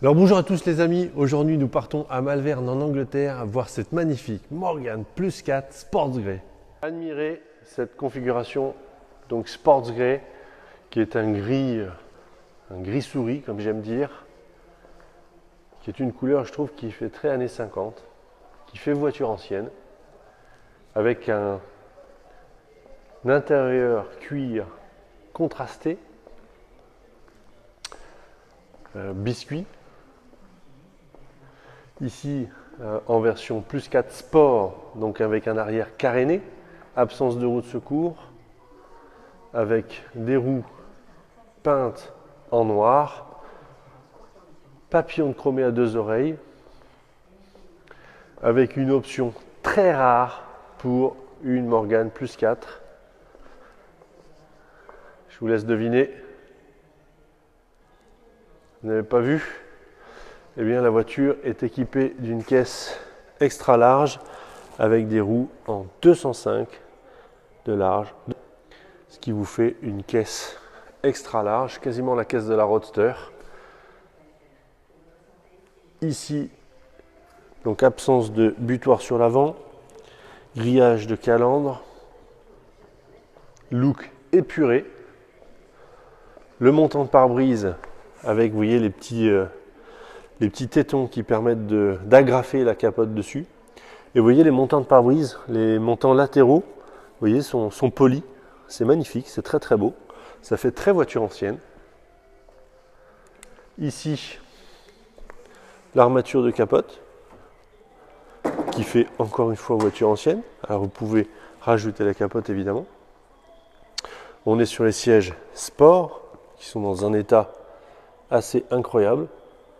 Alors bonjour à tous les amis, aujourd'hui nous partons à Malvern en Angleterre voir cette magnifique Morgan Plus 4 Sports Grey. Admirez cette configuration donc Sports Grey qui est un gris souris comme j'aime dire, qui est une couleur je trouve qui fait très années 50, qui fait voiture ancienne, avec un intérieur cuir contrasté, biscuit. Ici en version Plus 4 Sport, donc avec un arrière caréné, absence de roue de secours, avec des roues peintes en noir, papillon de chromé à deux oreilles, avec une option très rare pour une Morgan Plus 4. Je vous laisse deviner. Vous n'avez pas vu? Eh bien, la voiture est équipée d'une caisse extra large avec des roues en 205 de large, ce qui vous fait une caisse extra large, quasiment la caisse de la Roadster. Ici, donc absence de butoir sur l'avant, grillage de calandre, look épuré, le montant de pare-brise avec, vous voyez, les petits tétons qui permettent d'agrafer la capote dessus. Et vous voyez les montants de pare-brise, les montants latéraux, vous voyez, sont polis. C'est magnifique, c'est très très beau. Ça fait très voiture ancienne. Ici, l'armature de capote, qui fait encore une fois voiture ancienne. Alors vous pouvez rajouter la capote évidemment. On est sur les sièges sport, qui sont dans un état assez incroyable.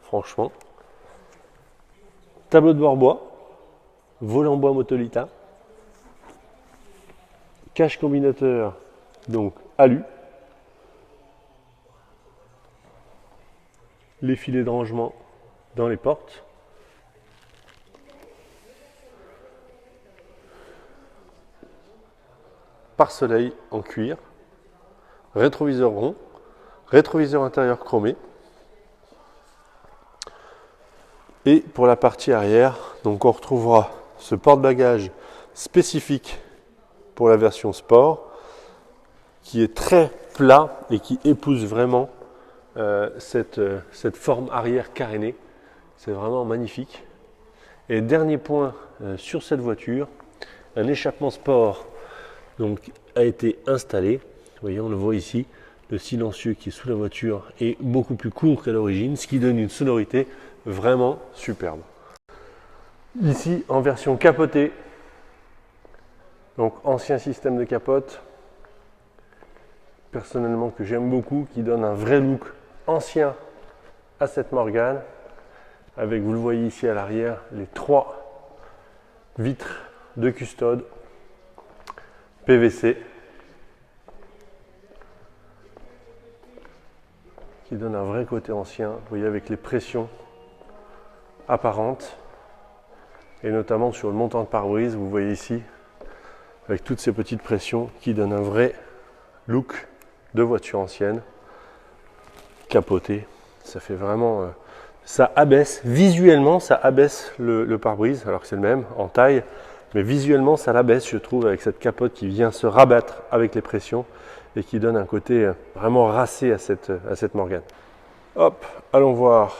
Franchement. Tableau de bord bois, volant bois Motolita, cache combinateur donc alu, les filets de rangement dans les portes, pare-soleil en cuir, rétroviseur rond, rétroviseur intérieur chromé. Et pour la partie arrière, donc on retrouvera ce porte-bagages spécifique pour la version sport, qui est très plat et qui épouse vraiment cette forme arrière carénée. C'est vraiment magnifique. Et dernier point sur cette voiture, un échappement sport donc, a été installé. Vous voyez, on le voit ici, le silencieux qui est sous la voiture est beaucoup plus court qu'à l'origine, ce qui donne une sonorité vraiment superbe. Ici en version capotée, donc ancien système de capote, personnellement que j'aime beaucoup, qui donne un vrai look ancien à cette Morgan, avec, vous le voyez ici à l'arrière, les trois vitres de custode PVC qui donne un vrai côté ancien, vous voyez, avec les pressions apparentes, et notamment sur le montant de pare-brise, vous voyez ici, avec toutes ces petites pressions qui donnent un vrai look de voiture ancienne, capotée. Ça fait vraiment, ça abaisse, visuellement ça abaisse le pare-brise, alors que c'est le même en taille, mais visuellement ça l'abaisse, je trouve, avec cette capote qui vient se rabattre avec les pressions et qui donne un côté vraiment racé à cette Morgan. Hop, allons voir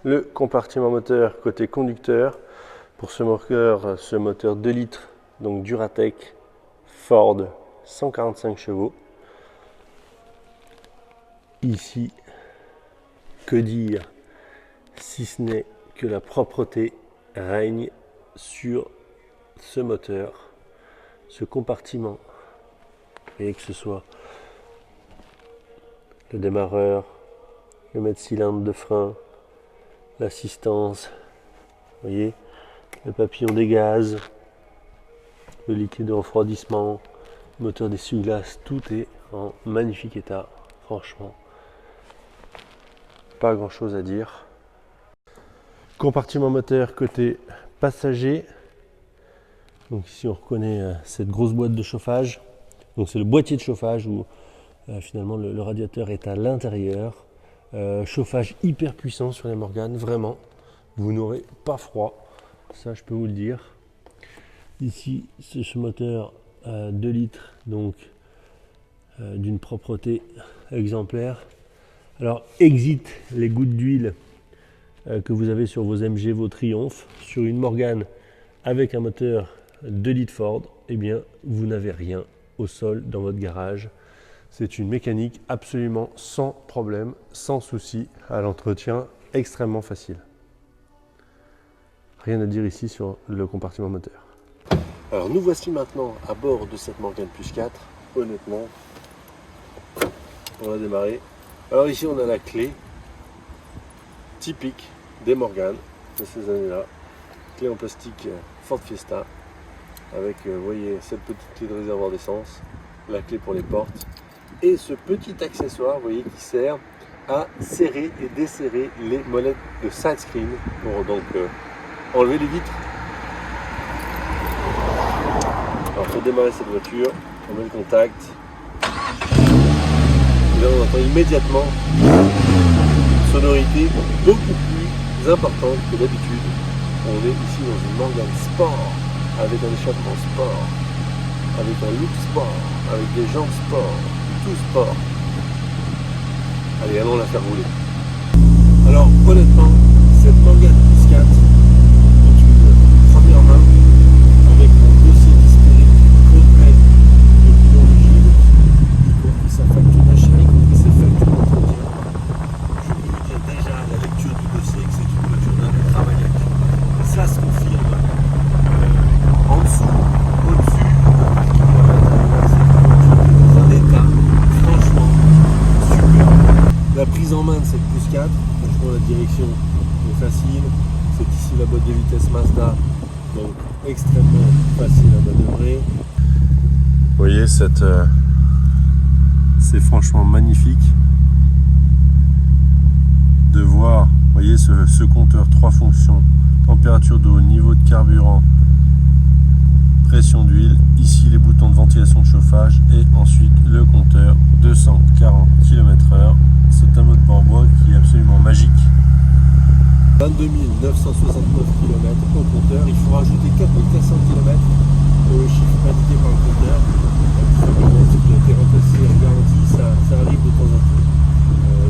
le compartiment moteur côté conducteur. Pour ce moteur 2 litres, donc Duratec Ford, 145 chevaux. Ici, que dire si ce n'est que la propreté règne sur ce moteur, ce compartiment, et que ce soit le démarreur, le mètre-cylindre de frein, l'assistance, vous voyez, le papillon des gaz, le liquide de refroidissement, le moteur d'essuie-glace, tout est en magnifique état, franchement. Pas grand chose à dire. Compartiment moteur côté passager. Donc ici on reconnaît cette grosse boîte de chauffage. Donc c'est le boîtier de chauffage où finalement le radiateur est à l'intérieur. Chauffage hyper puissant sur les Morgane, vraiment. Vous n'aurez pas froid, ça je peux vous le dire. Ici, c'est ce moteur 2 litres, donc d'une propreté exemplaire. Alors, exit les gouttes d'huile que vous avez sur vos MG, vos Triumph. Sur une Morgane avec un moteur 2 litres Ford, eh bien, vous n'avez rien au sol dans votre garage. C'est une mécanique absolument sans problème, sans souci, à l'entretien extrêmement facile. Rien à dire ici sur le compartiment moteur. Alors nous voici maintenant à bord de cette Morgane Plus 4. Honnêtement, on va démarrer. Alors ici on a la clé typique des Morgane de ces années-là. Clé en plastique Ford Fiesta avec, vous voyez, cette petite clé de réservoir d'essence, la clé pour les portes et ce petit accessoire, vous voyez, qui sert à serrer et desserrer les molettes de side screen pour donc enlever les vitres. Alors pour démarrer cette voiture, on met le contact. Et là on entend immédiatement une sonorité beaucoup plus importante que d'habitude. On est ici dans une Morgane Sport, avec un échappement sport, avec un look sport, avec des jantes sport, tout sport. Allez, allons la faire rouler. Alors honnêtement, cette Morgane Plus 4 est une première main avec un dossier d'historique complet depuis l'origine, y compris sa facture d'achat, y compris ses factures d'entretien. Je peux vous dire déjà à la lecture du dossier que c'est une voiture d'un travaillac. Ça se confirme. En dessous, au-dessus, c'est un état franchement super. La prise en main de cette Plus 4, franchement la direction est facile. C'est ici la boîte de vitesse Mazda, donc extrêmement facile à manœuvrer. Vous voyez, c'est franchement magnifique de voir, vous voyez, ce compteur 3 fonctions, température d'eau, niveau de carburant, pression d'huile, ici les boutons de ventilation de chauffage et ensuite le compteur 240 km/h. C'est un mode bois qui est absolument magique. 22 969 km au compteur, il faut rajouter 4400 km au chiffre indiqué par le compteur. Tout simplement, si vous avez été remplacé en garantie, ça arrive de temps en temps.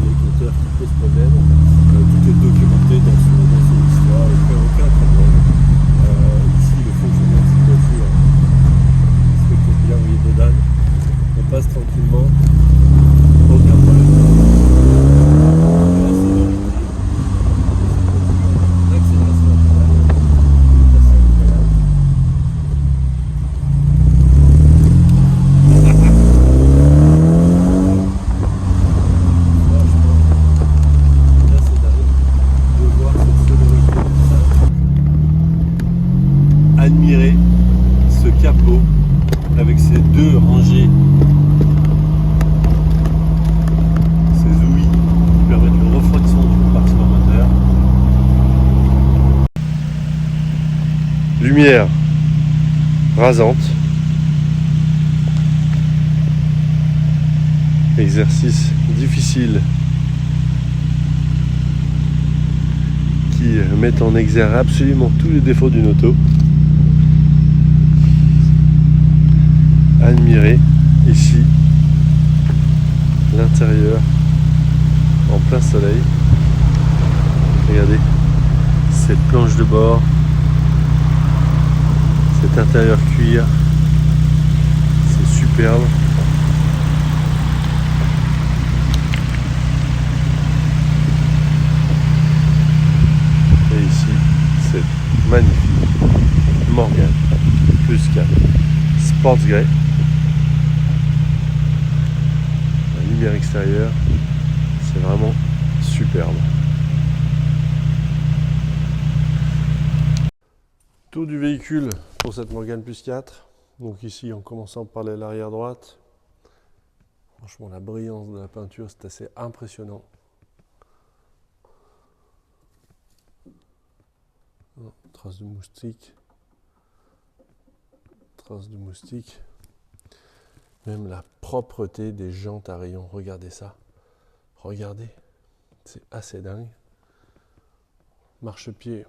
Les compteurs qui posent problème, tout est documenté dans son histoire, aucun problème. Ici, le fonctionnement de cette voiture spectaculaire, vous voyez, Dodan. On passe tranquillement, aucun problème. Admirer ce capot avec ses deux rangées, ces ouïes qui permettent le refroidissement du compartiment moteur. Lumière rasante. Exercice difficile qui met en exergue absolument tous les défauts d'une auto. Admirer ici l'intérieur en plein soleil. Regardez cette planche de bord, cet intérieur cuir, c'est superbe. Et ici cette magnifique Morgane Plus 4 Sports Grey. Lumière extérieure, c'est vraiment superbe. Tour du véhicule pour cette Morgane Plus 4. Donc ici, en commençant par l'arrière droite, franchement la brillance de la peinture, c'est assez impressionnant. Traces de moustique, même la propreté des jantes à rayons, regardez ça, regardez, C'est assez dingue. Marchepied.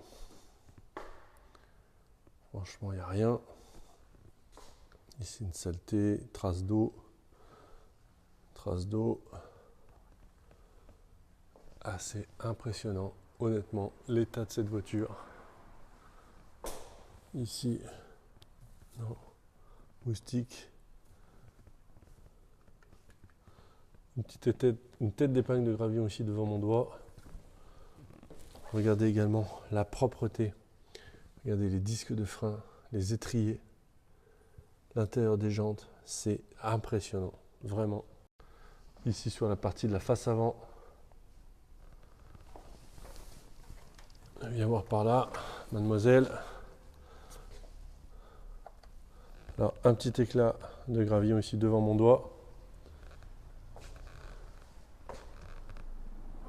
Franchement, il n'y a rien. Ici, une saleté, trace d'eau. Trace d'eau. Assez impressionnant, honnêtement, l'état de cette voiture. Ici, non, moustique. Une tête d'épingle de gravillon ici devant mon doigt. Regardez également la propreté. Regardez les disques de frein, les étriers, l'intérieur des jantes. C'est impressionnant, vraiment. Ici sur la partie de la face avant. Viens voir par là, mademoiselle. Alors, un petit éclat de gravillon ici devant mon doigt.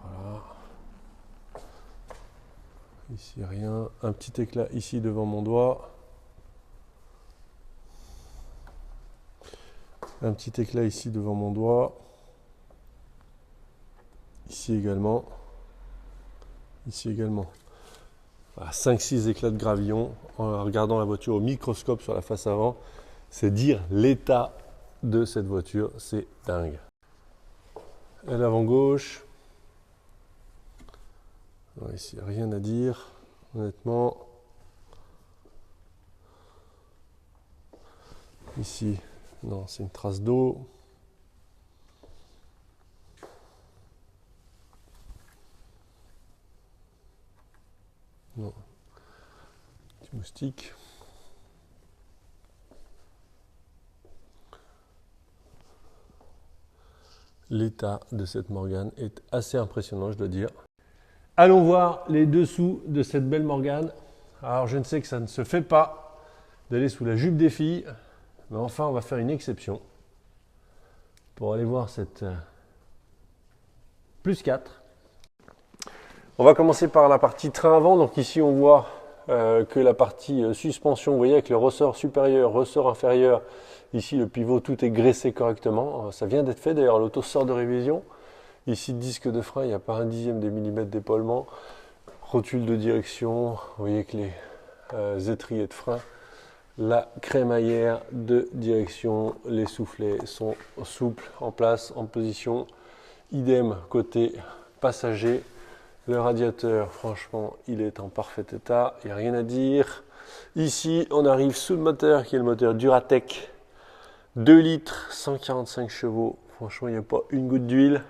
Voilà. Ici, rien. Un petit éclat ici devant mon doigt. Un petit éclat ici devant mon doigt. Ici également. Ici également. 5-6 éclats de gravillon en regardant la voiture au microscope sur la face avant, c'est dire l'état de cette voiture, c'est dingue. Et l'avant gauche, non, ici rien à dire, honnêtement. Ici, non, c'est une trace d'eau. Non. Petit moustique. L'état de cette Morgane est assez impressionnant, je dois dire. Allons voir les dessous de cette belle Morgane. Alors, je ne sais que ça ne se fait pas d'aller sous la jupe des filles, mais enfin, on va faire une exception pour aller voir cette plus 4. On va commencer par la partie train avant. Donc ici, on voit que la partie suspension, vous voyez, avec le ressort supérieur, ressort inférieur, ici le pivot, tout est graissé correctement. Ça vient d'être fait, d'ailleurs, l'auto sort de révision. Ici, disque de frein, il n'y a pas un dixième de millimètre d'épaulement. Rotule de direction, vous voyez que les étriers de frein. La crémaillère de direction, les soufflets sont souples, en place, en position. Idem côté passager. Le radiateur, franchement, il est en parfait état, il n'y a rien à dire. Ici, on arrive sous le moteur qui est le moteur Duratec. 2 litres, 145 chevaux. Franchement, il n'y a pas une goutte d'huile.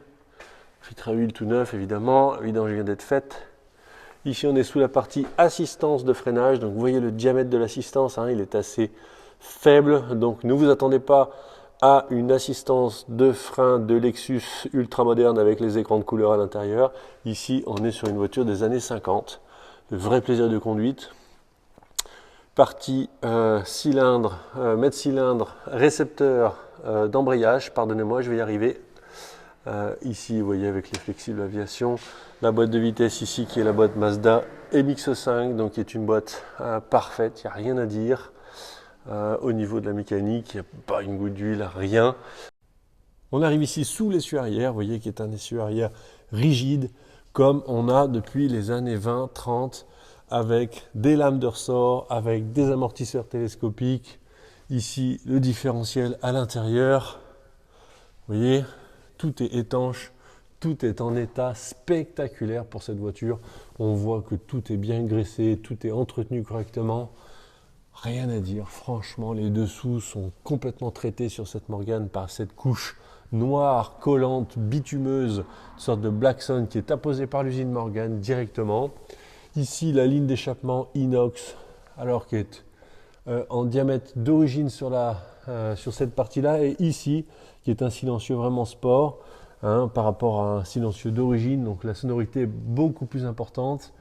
Filtre à huile tout neuf, évidemment. La vidange vient d'être faite. Ici, on est sous la partie assistance de freinage. Donc, vous voyez le diamètre de l'assistance, hein, il est assez faible. Donc, ne vous attendez pas à une assistance de frein de Lexus ultra moderne avec les écrans de couleur à l'intérieur. Ici, on est sur une voiture des années 50. Le vrai plaisir de conduite. Partie cylindre, mètre cylindre, récepteur d'embrayage. Pardonnez-moi, je vais y arriver. Ici, vous voyez, avec les flexibles aviation. La boîte de vitesse ici, qui est la boîte Mazda MX-5, donc qui est une boîte parfaite, il n'y a rien à dire. Au niveau de la mécanique, il n'y a pas une goutte d'huile, rien. On arrive ici sous l'essuie arrière, vous voyez, qui est un essuie arrière rigide, comme on a depuis les années 20-30, avec des lames de ressort, avec des amortisseurs télescopiques. Ici, le différentiel à l'intérieur. Vous voyez, tout est étanche, tout est en état spectaculaire pour cette voiture. On voit que tout est bien graissé, tout est entretenu correctement. Rien à dire, franchement, les dessous sont complètement traités sur cette Morgane par cette couche noire, collante, bitumeuse, une sorte de Black Sun qui est apposée par l'usine Morgane directement. Ici, la ligne d'échappement inox, alors qui est en diamètre d'origine sur cette partie-là, et ici, qui est un silencieux vraiment sport, hein, par rapport à un silencieux d'origine, donc la sonorité est beaucoup plus importante,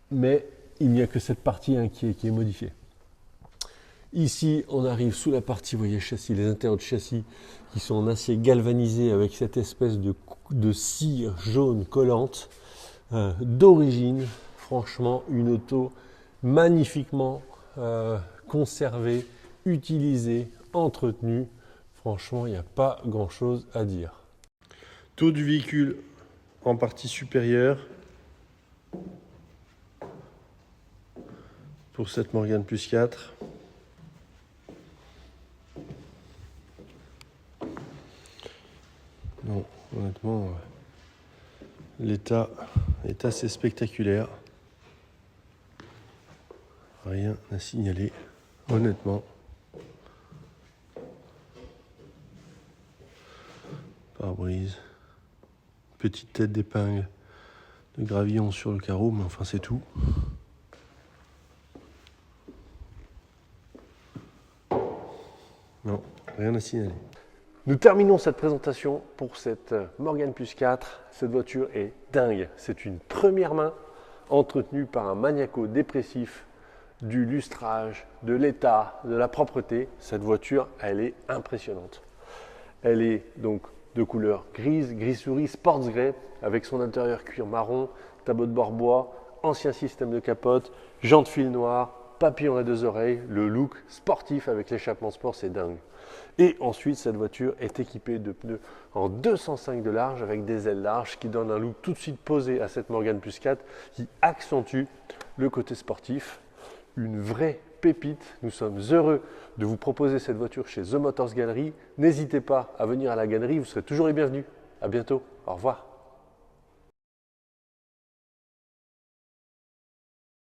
mais il n'y a que cette partie qui est modifiée. Ici, on arrive sous la partie, vous voyez, châssis, les intérieurs de châssis qui sont en acier galvanisé avec cette espèce de cire jaune collante d'origine. Franchement, une auto magnifiquement conservée, utilisée, entretenue. Franchement, il n'y a pas grand-chose à dire. Dos du véhicule en partie supérieure pour cette Morgan Plus 4. Non, honnêtement, l'état est assez spectaculaire. Rien à signaler, honnêtement. Pare-brise. Petite tête d'épingle de gravillon sur le carreau, mais enfin c'est tout. Non, rien à signaler. Nous terminons cette présentation pour cette Morgan Plus 4. Cette voiture est dingue. C'est une première main entretenue par un maniaco-dépressif du lustrage, de l'état, de la propreté. Cette voiture, elle est impressionnante. Elle est donc de couleur grise, gris souris, sports grey, avec son intérieur cuir marron, tableau de bord bois, ancien système de capote, jantes fil noir, papillon à 2 oreilles, le look sportif avec l'échappement sport, c'est dingue. Et ensuite, cette voiture est équipée de pneus en 205 de large avec des ailes larges qui donnent un look tout de suite posé à cette Morgan Plus 4 qui accentue le côté sportif. Une vraie pépite. Nous sommes heureux de vous proposer cette voiture chez The Motors Gallery. N'hésitez pas à venir à la galerie, vous serez toujours les bienvenus. À bientôt, au revoir.